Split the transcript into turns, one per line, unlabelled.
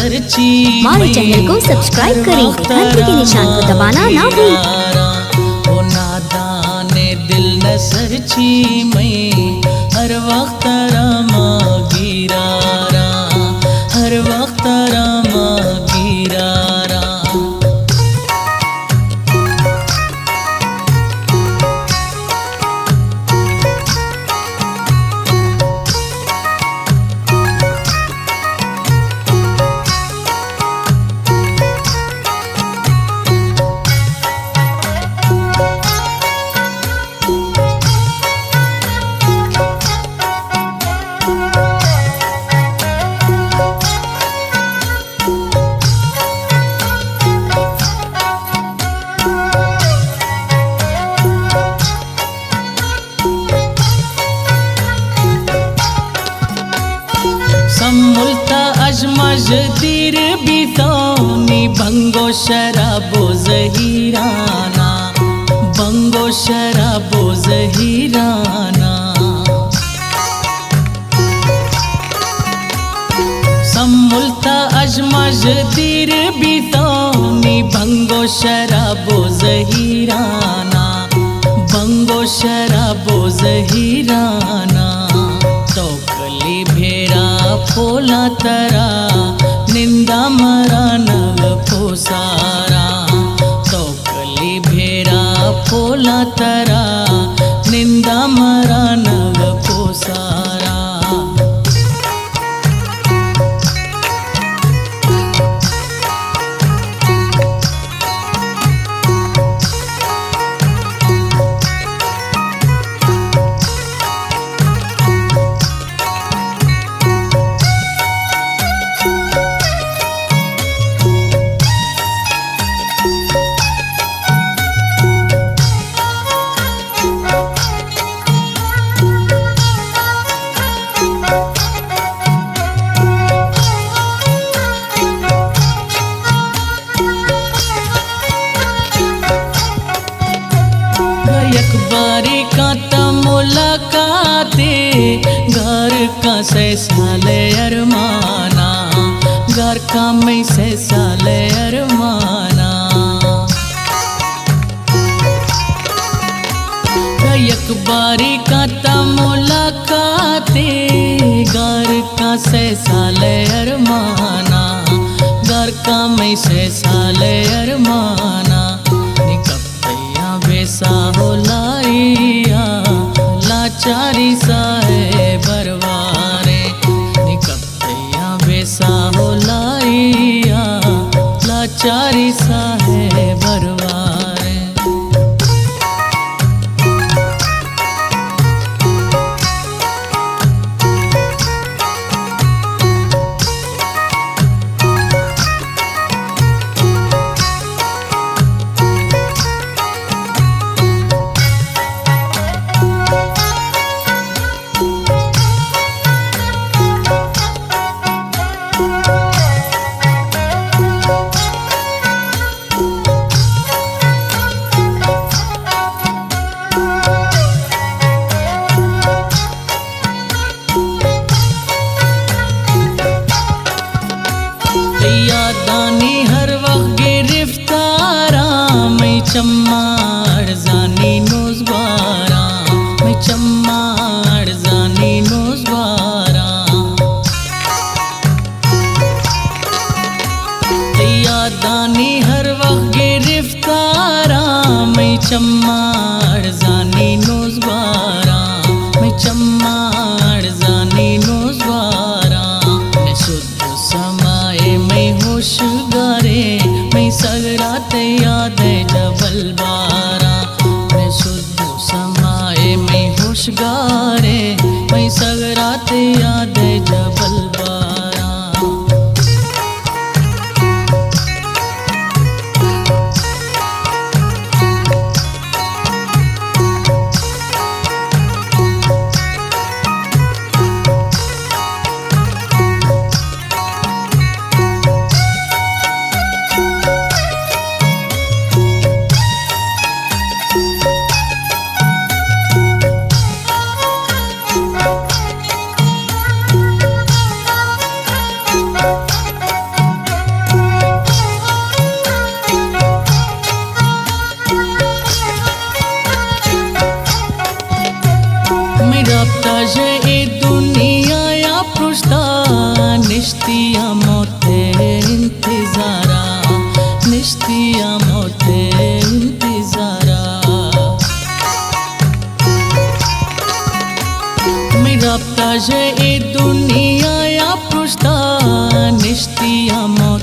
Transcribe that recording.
सरची
हमारे चैनल को सब्सक्राइब करें, घंटी के निशान को दबाना ना भूलें।
ओ नादाने दिल न सरची मैं हर वक्त रामा गिरारा, हर वक्त रामा गिरारा। सम्मुल्ता अजमज दीर बितौनी बंगो शराबो जहीराना, बंगो शराबो जहीराना। सम्मुल्ता अजमज दीर बितौनी बंगो शराबो जहीराना, बंगो शराबो जहीराना। तोकली भेरा फोला तरा निंदा मरा नव पोसारा, तोकली भेरा फोला तरा निंदा मरा नव पोसारा। बारी का मुलाकाते घर का से साले अरमाना, घर का मैं से साले अरमाना। एक बारी का मुलाकाते घर का से साले अरमाना, घर का मैं से साले अरमाना। बेसा हो लाइया लाचारी साहे बरवारे, निकपैया बेसा हो लाइया लाचारी साहे बरवारे। यादानी हर वक्त गिरफ्तारा, मैं चम्माड़ जानी नोजबारा, मैं चम्माड़ जानी नोजबारा। यादानी हर वक्त गिरफ्तारा, मैं चम्माड़ जानी नोजबारा, मैं चम्माड़ जानी नोजबारा। मैं होशगारे मैं सगरात याद जबल बारा, मैं शुद्ध समाए मैं होशगारे मैं सगरात याद जबल बारा। Mirapta je e dunia ya prushta nishtiya mote intizara nishtiya mote intizara Mirapta je e dunia ya prushta nishtiya mote